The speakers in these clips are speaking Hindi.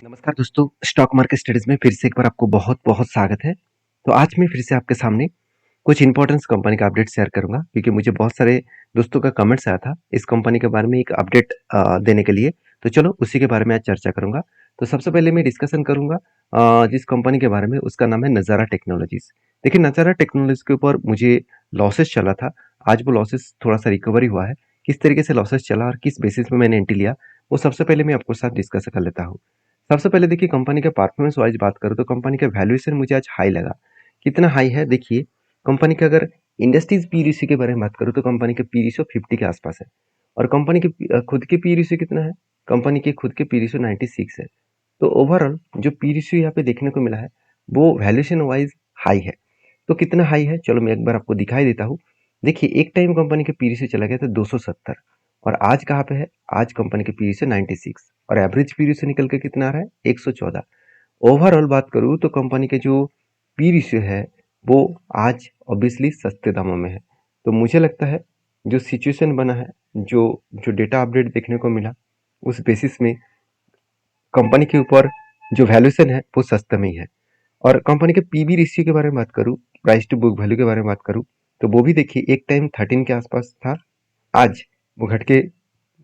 नमस्कार दोस्तों, स्टॉक मार्केट स्टडीज में फिर से एक बार आपको बहुत-बहुत स्वागत है। तो आज मैं फिर से आपके सामने कुछ इंपॉर्टेंस कंपनी का अपडेट शेयर करूँगा क्योंकि मुझे बहुत सारे दोस्तों का कमेंट्स आया था इस कंपनी के बारे में एक अपडेट देने के लिए। तो चलो उसी के बारे में आज चर्चा करूँगा। तो सबसे पहले मैं डिस्कशन करूँगा जिस कंपनी के बारे में उसका नाम है नज़ारा टेक्नोलॉजीज़। देखिए नज़ारा टेक्नोलॉजीज़ के ऊपर मुझे लॉसेस चला था, आज वो लॉसेस थोड़ा-सा रिकवरी हुआ है। किस तरीके से लॉसेस चला और किस बेसिस पे मैंने एंट्री लिया, वो सबसे पहले मैं आपके साथ डिस्कस कर लेता हूँ। सबसे पहले देखिए कंपनी के परफॉर्मेंस वाइज बात करूँ तो कंपनी का वैल्यूएशन मुझे आज हाई लगा। कितना हाई है देखिए, कंपनी का अगर इंडस्ट्रीज पी रेशियो के बारे में बात करूँ तो कंपनी का पी रेशियो 50 के आसपास है और कंपनी के खुद के पी रेशियो कितना है? कंपनी के खुद के पी रेशियो 96 है। तो ओवरऑल जो पी रेशियो यहाँ पे देखने को मिला है वो वैल्यूएशन वाइज हाई है। तो कितना हाई है चलो मैं एक बार आपको दिखाई देता हूँ। देखिए एक टाइम कंपनी के पी रेशियो चला गया था 270 और आज कहाँ पे है? आज कंपनी के पी रेशियो 96 और एवरेज पी रेशियो निकल के कितना आ रहा है? 114। ओवरऑल बात करूँ तो कंपनी के जो पी रेशियो है वो आज ऑब्वियसली सस्ते दामों में है। तो मुझे लगता है जो सिचुएशन बना है, जो जो डेटा अपडेट देखने को मिला, उस बेसिस में कंपनी के ऊपर जो वैल्यूएशन है वो सस्ते में ही है। और कंपनी के पीबी रेशियो के बारे में बात करूँ, प्राइस टू बुक वैल्यू के बारे में बात करूँ, तो वो भी देखिए एक टाइम 13 के आसपास था, आज वो घट के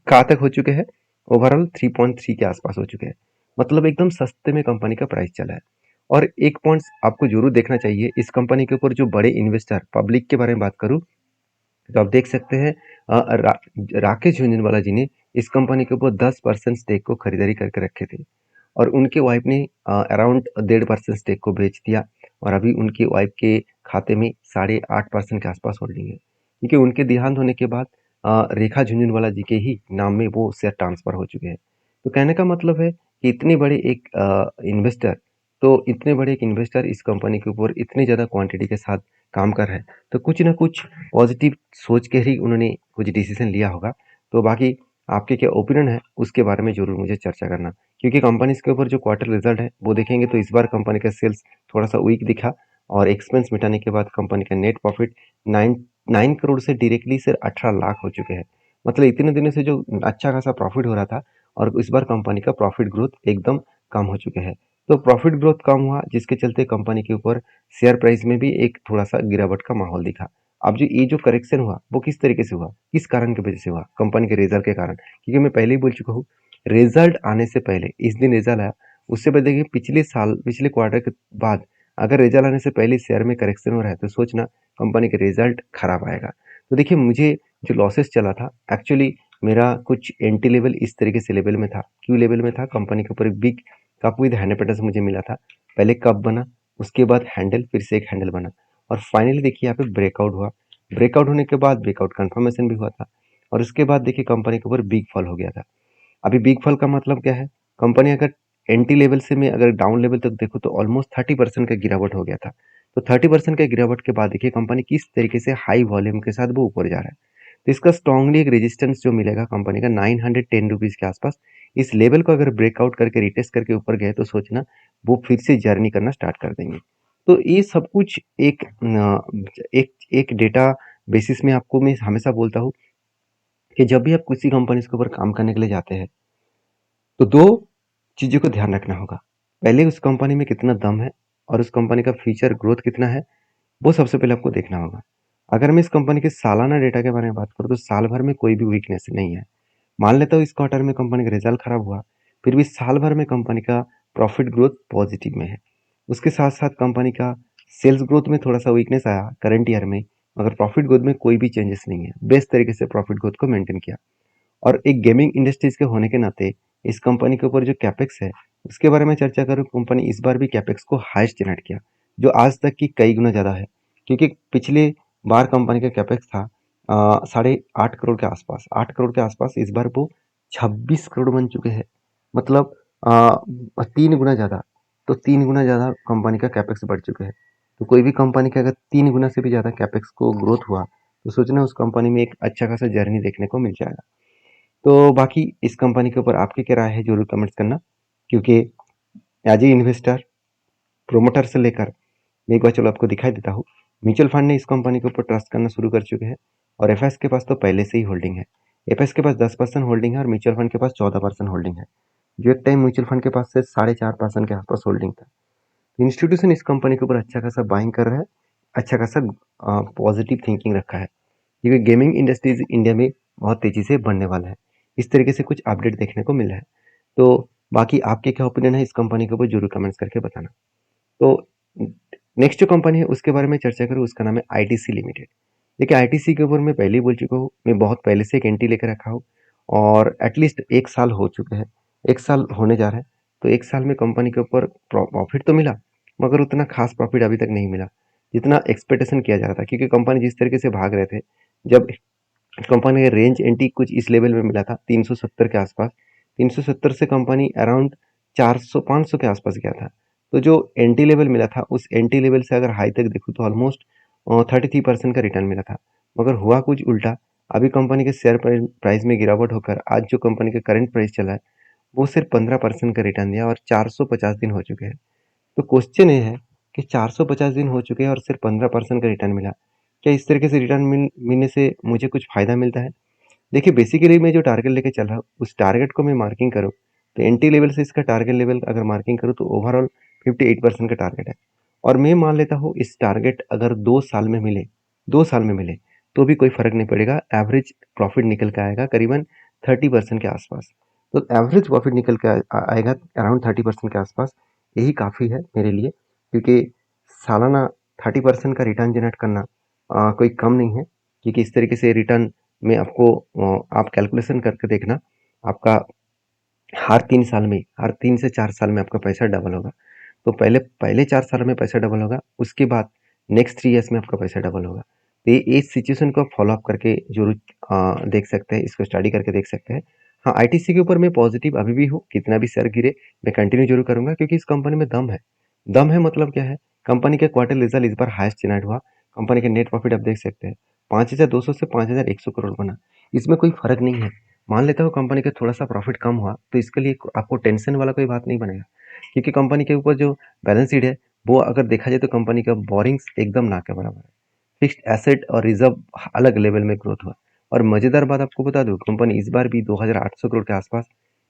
कहाँ तक हो चुके हैं? ओवरऑल 3.3 के आसपास हो चुके हैं। मतलब एकदम सस्ते में कंपनी का प्राइस चला है। और एक पॉइंट्स आपको जरूर देखना चाहिए इस कंपनी के ऊपर जो बड़े इन्वेस्टर पब्लिक के बारे में बात करूँ तो आप देख सकते हैं राकेश झुनझुनवाला जी ने इस कंपनी के ऊपर 10% स्टेक को खरीदारी करके रखे थे और उनके वाइफ ने अराउंड 1.5% स्टेक को बेच दिया और अभी उनकी वाइफ के खाते में 8.5% के आसपास होल्डिंग है क्योंकि उनके देहांत होने के बाद रेखा झुनझुनवाला जी के ही नाम में वो शेयर ट्रांसफर हो चुके हैं। तो कहने का मतलब है कि इतने बड़े एक इन्वेस्टर इतने बड़े एक इन्वेस्टर इस कंपनी के ऊपर इतनी ज़्यादा क्वांटिटी के साथ काम कर रहे हैं तो कुछ ना कुछ पॉजिटिव सोच के ही उन्होंने कुछ डिसीजन लिया होगा। तो बाकी आपके क्या ओपिनियन है उसके बारे में जरूर मुझे चर्चा करना क्योंकि कंपनीज के ऊपर जो क्वार्टर रिजल्ट है वो देखेंगे तो इस बार कंपनी का सेल्स थोड़ा सा वीक दिखा और एक्सपेंस मिटाने के बाद कंपनी का नेट प्रॉफिट 9 करोड़ से डायरेक्टली सिर्फ 18 लाख हो चुके हैं। मतलब इतने दिनों से जो अच्छा खासा प्रॉफिट हो रहा था और इस बार कंपनी का प्रॉफिट ग्रोथ एकदम कम हो चुके हैं। तो प्रॉफिट ग्रोथ कम हुआ जिसके चलते कंपनी के ऊपर शेयर प्राइस में भी एक थोड़ा सा गिरावट का माहौल दिखा। अब जो ये जो करेक्शन हुआ वो किस तरीके से हुआ, किस कारण की वजह से हुआ? कंपनी के रिजल्ट के कारण, क्योंकि मैं पहले ही बोल चुका हूँ रिजल्ट आने से पहले इस दिन रिजल्ट आया, उससे पहले देखिए पिछले साल पिछले क्वार्टर के बाद अगर रिजल्ट आने से पहले शेयर में करेक्शन हो रहा है तो सोचना कंपनी का रिजल्ट खराब आएगा। तो देखिए मुझे जो लॉसेस चला था एक्चुअली मेरा कुछ एंटी लेवल इस तरीके से लेवल में था। क्यों लेवल में था? कंपनी के ऊपर एक big cup with hand pattern मुझे मिला था। पहले कप बना, उसके बाद हैंडल, फिर से एक हैंडल बना और फाइनली देखिए यहाँ पे ब्रेकआउट हुआ। ब्रेकआउट होने के बाद ब्रेकआउट कंफर्मेशन भी हुआ था और उसके बाद देखिए कंपनी के ऊपर बिग फॉल हो गया था। अभी बिग फॉल का मतलब क्या है? कंपनी अगर एंटी लेवल से मैं अगर डाउन लेवल तक देखूँ तो ऑलमोस्ट 30% का गिरावट हो गया था। तो 30% के गिरावट के बाद देखिए कंपनी किस तरीके से हाई वॉल्यूम के साथ वो ऊपर जा रहा है। तो इसका स्ट्रांगली एक रेजिस्टेंस जो मिलेगा कंपनी का 910 रुपीज के आसपास, इस लेवल को अगर ब्रेकआउट करके रिटेस्ट करके ऊपर गए तो सोचना वो फिर से जर्नी करना स्टार्ट कर देंगे। तो ये सब कुछ एक डेटा बेसिस में आपको मैं हमेशा बोलता हूँ कि जब भी आप किसी कंपनी के ऊपर काम करने के लिए जाते हैं तो दो चीज़ों को ध्यान रखना होगा। पहले उस कंपनी में कितना दम है और उस कंपनी का फ्यूचर ग्रोथ कितना है, वो सबसे पहले आपको देखना होगा। अगर मैं इस कंपनी के सालाना डेटा के बारे में बात करूँ तो साल भर में कोई भी वीकनेस नहीं है। मान लेता हूँ इस क्वार्टर में कंपनी का रिजल्ट खराब हुआ, फिर भी साल भर में कंपनी का प्रॉफिट ग्रोथ पॉजिटिव में है। उसके साथ साथ कंपनी का सेल्स ग्रोथ में थोड़ा सा वीकनेस आया करंट ईयर में, मगर प्रॉफिट ग्रोथ में कोई भी चेंजेस नहीं है। बेस्ट तरीके से प्रॉफिट ग्रोथ को मेंटेन किया और एक गेमिंग इंडस्ट्रीज के होने के नाते इस कंपनी के ऊपर जो कैपेक्स है उसके बारे में चर्चा करूँ, कंपनी इस बार भी कैपेक्स को हाईएस्ट जनरेट किया जो आज तक की कई गुना ज़्यादा है क्योंकि पिछले बार कंपनी का कैपेक्स था 8.5 करोड़ के आसपास। 8 करोड़ के आसपास इस बार वो 26 करोड़ बन चुके हैं। मतलब 3 गुना ज़्यादा। तो 3 गुना ज़्यादा कंपनी का कैपेक्स बढ़ चुके हैं। तो कोई भी कंपनी का अगर 3 गुना से भी ज़्यादा कैपेक्स को ग्रोथ हुआ तो सोचना उस कंपनी में एक अच्छा खासा जर्नी देखने को मिल जाएगा। तो बाकी इस कंपनी के ऊपर आपकी क्या राय है जरूर कमेंट्स करना क्योंकि एज ए इन्वेस्टर प्रोमोटर से लेकर मैं एक बार चलो आपको दिखाई देता हूँ। म्यूचुअल फंड ने इस कंपनी के ऊपर ट्रस्ट करना शुरू कर चुके हैं और एफएस के पास तो पहले से ही होल्डिंग है। एफएस के पास 10% होल्डिंग है और म्यूचुअल फंड के पास 14% होल्डिंग है। जो एक टाइम म्यूचुअल फंड के पास से 4.5% के आसपास होल्डिंग था। इंस्टीट्यूशन इस कंपनी के ऊपर अच्छा खासा बाइंग कर रहा है, अच्छा खासा पॉजिटिव थिंकिंग रखा है, क्योंकि गेमिंग इंडस्ट्रीज इंडिया में बहुत तेजी से बढ़ने वाला है। इस तरीके से कुछ अपडेट देखने को मिल रहा है। तो बाकी आपके क्या ओपिनियन है इस कंपनी के ऊपर, जरूर कमेंट्स करके बताना। तो नेक्स्ट जो कंपनी है उसके बारे में चर्चा करूँ, उसका नाम है आईटीसी लिमिटेड। देखिए आईटीसी के ऊपर मैं पहले ही बोल चुका हूँ, मैं बहुत पहले से एक एंट्री लेकर रखा हूँ और एटलीस्ट 1 साल हो चुके हैं, 1 साल होने जा रहा है। तो 1 साल में कंपनी के ऊपर प्रॉफिट तो मिला, मगर उतना खास प्रॉफिट अभी तक नहीं मिला जितना एक्सपेक्टेशन किया जा रहा था, क्योंकि कंपनी जिस तरीके से भाग रहे थे, जब कंपनी का रेंज एंट्री कुछ इस लेवल में मिला था 370 के आसपास, 370 से कंपनी अराउंड 400-500 के आसपास गया था। तो जो एंट्री लेवल मिला था उस एंट्री लेवल से अगर हाई तक देखूँ तो ऑलमोस्ट 33% का रिटर्न मिला था, मगर हुआ कुछ उल्टा। अभी कंपनी के शेयर प्राइस में गिरावट होकर आज जो कंपनी का करंट प्राइस चला है वो सिर्फ 15% का रिटर्न दिया और 450 दिन हो चुके हैं। तो क्वेश्चन ये है कि 450 दिन हो चुके हैं और सिर्फ 15% का रिटर्न मिला, क्या इस तरीके से रिटर्न मिलने से मुझे कुछ फायदा मिलता है? देखिए बेसिकली मैं जो टारगेट लेके चल रहा हूँ उस टारगेट को मैं मार्किंग करूँ तो एंट्री लेवल से इसका टारगेट लेवल अगर मार्किंग करूँ तो ओवरऑल 58% का टारगेट है। और मैं मान लेता हूँ इस टारगेट अगर 2 साल में मिले, 2 साल में मिले तो भी कोई फर्क नहीं पड़ेगा, एवरेज प्रॉफिट निकल के आएगा करीबन 30% के आसपास। तो एवरेज प्रॉफिट निकल के आएगा अराउंड 30% के आसपास, यही काफ़ी है मेरे लिए, क्योंकि सालाना 30% का रिटर्न जनरेट करना कोई कम नहीं है। क्योंकि इस तरीके से रिटर्न में आपको आप कैलकुलेशन करके देखना, आपका हर 3 साल में, हर 3 से 4 साल में आपका पैसा डबल होगा। तो पहले पहले 4 साल में पैसा डबल होगा, उसके बाद नेक्स्ट 3 ईयर्स में आपका पैसा डबल होगा। तो ये इस सिचुएशन को आप फॉलो अप करके जरूर देख सकते हैं, इसको स्टडी करके देख सकते हैं। हाँ आईटीसी के ऊपर मैं पॉजिटिव अभी भी हूँ, कितना भी शेयर गिरे मैं कंटिन्यू जरूर करूंगा, क्योंकि इस कंपनी में दम है। दम है मतलब क्या है, कंपनी का क्वार्टर रिजल्ट इस बार हाईएस्ट जनरेट हुआ, कंपनी के नेट प्रॉफिट आप देख सकते हैं 5200 से 5100 करोड़ बना। इसमें कोई फर्क नहीं है, मान लेता हूँ कंपनी का थोड़ा सा प्रॉफिट कम हुआ तो इसके लिए आपको टेंशन वाला कोई बात नहीं बनेगा, क्योंकि कंपनी के ऊपर जो बैलेंस शीट है वो अगर देखा जाए तो कंपनी का बोरिंग्स एकदम ना के बराबर है। फिक्स्ड एसेट और रिजर्व अलग लेवल में ग्रोथ हुआ। और मजेदार बात आपको बता दूं, कंपनी इस बार भी 2800 करोड़ के आसपास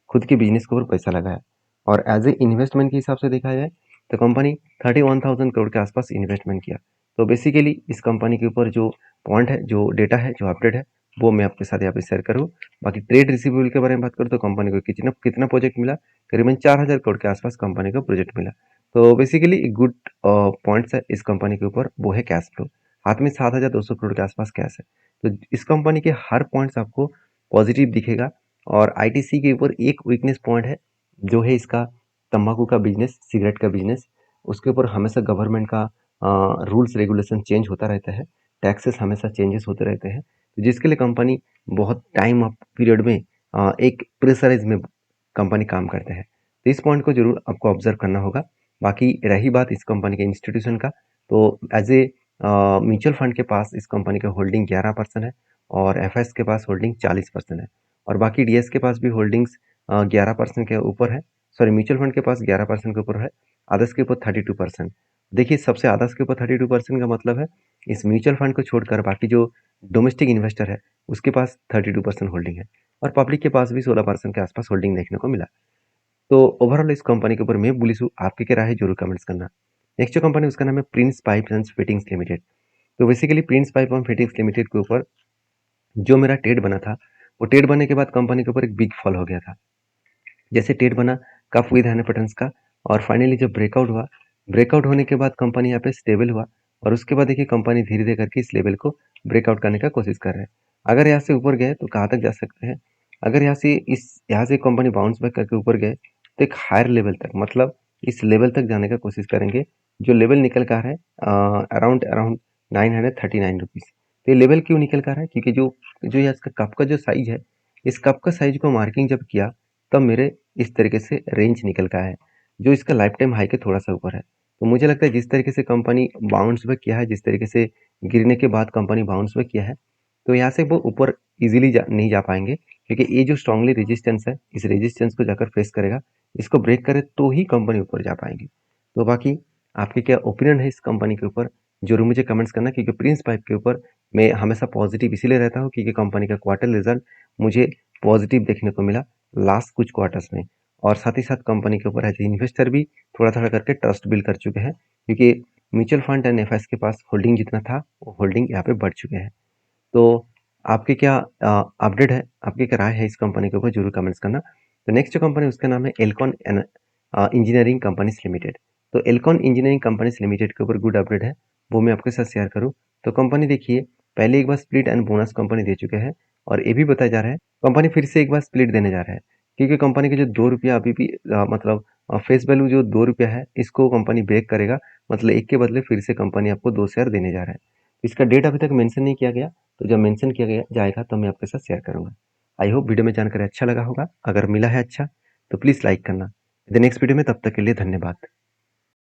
खुद के बिजनेस के ऊपर पैसा लगाया। और एज ए इन्वेस्टमेंट के हिसाब से देखा जाए तो कंपनी 31,000 करोड़ के आसपास इन्वेस्टमेंट किया। तो बेसिकली इस कंपनी के ऊपर जो पॉइंट है, जो डेटा है, जो अपडेट है, वो मैं आपके साथ यहाँ पे शेयर करूँ। बाकी ट्रेड रिसीवेबल के बारे में बात करूँ तो कंपनी को कितना कितना प्रोजेक्ट मिला, करीबन 4000 करोड़ के आसपास कंपनी को प्रोजेक्ट मिला। तो बेसिकली एक गुड पॉइंट्स है इस कंपनी के ऊपर, वो है कैश फ्लो। हाथ में 7,200 करोड़ के आसपास कैश है। तो इस कंपनी के हर पॉइंट्स आपको पॉजिटिव दिखेगा। और आईटीसी के ऊपर एक वीकनेस पॉइंट है, जो है इसका तंबाकू का बिजनेस, सिगरेट का बिजनेस। उसके ऊपर हमेशा गवर्नमेंट का रूल्स रेगुलेशन चेंज होता रहता है, टैक्सेस हमेशा चेंजेस होते रहते हैं, तो जिसके लिए कंपनी बहुत टाइम ऑफ पीरियड में एक प्रेशराइज में कंपनी काम करते हैं। तो इस पॉइंट को जरूर आपको ऑब्जर्व करना होगा। बाकी रही बात इस कंपनी के इंस्टीट्यूशन का, तो एज ए म्यूचुअल फंड के पास इस कंपनी का होल्डिंग 11% है और एफएस के पास होल्डिंग 40% है। और बाकी डीएस के पास भी होल्डिंग्स 11% के ऊपर है। सॉरी, म्यूचुअल फंड के पास 11% के ऊपर है, अदर्स के ऊपर 32%। देखिए सबसे अदर्स के ऊपर 32% का मतलब है इस म्यूचुअल फंड को छोड़कर बाकी जो डोमेस्टिक इन्वेस्टर है उसके पास 32% होल्डिंग है, और पब्लिक के पास भी 16% के आसपास होल्डिंग देखने को मिला। तो ओवरऑल इस कंपनी के ऊपर मैं बुलिश हूँ, आपकी क्या राय है जरूर कमेंट्स करना। नेक्स्ट जो कंपनी उसका नाम है Prince Pipe and Fittings Limited. तो basically Prince Pipe and Fittings Limited के ऊपर जो मेरा ट्रेड बना था, वो ट्रेड बनने के बाद कंपनी के ऊपर एक बिग फॉल हो गया था। जैसे ट्रेड बना कप विद हंड्रेड पैटर्न्स का, और फाइनली जब ब्रेकआउट हुआ, ब्रेकआउट होने के बाद कंपनी यहाँ पे स्टेबल हुआ, और उसके बाद देखिए कंपनी धीरे धीरे करके इस लेवल को ब्रेकआउट करने का कोशिश कर रहे हैं। अगर यहाँ से ऊपर गए तो कहाँ तक जा सकते हैं, अगर यहाँ से कंपनी बाउंस बैक करके ऊपर गए तो एक हायर लेवल तक, मतलब इस लेवल तक जाने का कोशिश करेंगे, जो लेवल निकल कर है अराउंड अराउंड 939 रुपीज़। तो ये लेवल क्यों निकल कर है, क्योंकि जो जो ये इसका कप का जो साइज है, इस कप का साइज को मार्किंग जब किया तब मेरे इस तरीके से रेंज निकल का है, जो इसका लाइफ टाइम हाई के थोड़ा सा ऊपर है। तो मुझे लगता है जिस तरीके से कंपनी बाउंस बैक किया है, जिस तरीके से गिरने के बाद कंपनी बाउंस बैक किया है, तो यहाँ से वो ऊपर इजीली नहीं जा पाएंगे, क्योंकि ये जो स्ट्रांगली रेजिस्टेंस है, इस रेजिस्टेंस को जाकर फेस करेगा, इसको ब्रेक करे तो ही कंपनी ऊपर जा पाएंगी। तो बाकी आपके क्या ओपिनियन है इस कंपनी के ऊपर, जरूर मुझे कमेंट्स करना, क्योंकि प्रिंस पाइप के ऊपर मैं हमेशा पॉजिटिव इसीलिए रहता हूँ क्योंकि कंपनी का क्वार्टर रिजल्ट मुझे पॉजिटिव देखने को मिला लास्ट कुछ क्वार्टर्स में। और साथ ही साथ कंपनी के ऊपर एज ए इन्वेस्टर भी थोड़ा-थोड़ा करके ट्रस्ट बिल्ड कर चुके हैं, क्योंकि म्यूचुअल फंड एंड एफआईएस के पास होल्डिंग जितना था, वो होल्डिंग यहाँ पे बढ़ चुके हैं। तो आपके क्या अपडेट है, आपकी क्या राय है इस कंपनी के ऊपर ज़रूर कमेंट्स करना। तो नेक्स्ट जो कंपनी है उसका नाम है एल्कॉन इंजीनियरिंग कंपनीज लिमिटेड। तो एल्कॉन इंजीनियरिंग कंपनीज लिमिटेड के ऊपर गुड अपडेट है, वो मैं आपके साथ शेयर करूँ। तो कंपनी देखिए, पहले एक बार स्प्लिट एंड बोनस कंपनी दे चुके हैं और ये भी बताया जा रहा है कंपनी फिर से एक बार स्प्लिट देने जा रहा है, क्योंकि कंपनी के जो 2 रुपया अभी भी मतलब फेस वैल्यू जो 2 रुपया है, इसको कंपनी ब्रेक करेगा, मतलब 1 के बदले फिर से कंपनी आपको 2 शेयर देने जा रहा है। इसका डेट अभी तक मेंशन नहीं किया गया, तो जब मेंशन किया गया जाएगा तो मैं आपके साथ शेयर करूँगा। आई होप वीडियो में जानकारी अच्छा लगा होगा। अगर मिला है अच्छा, तो प्लीज़ लाइक करना। द नेक्स्ट वीडियो में, तब तक के लिए धन्यवाद।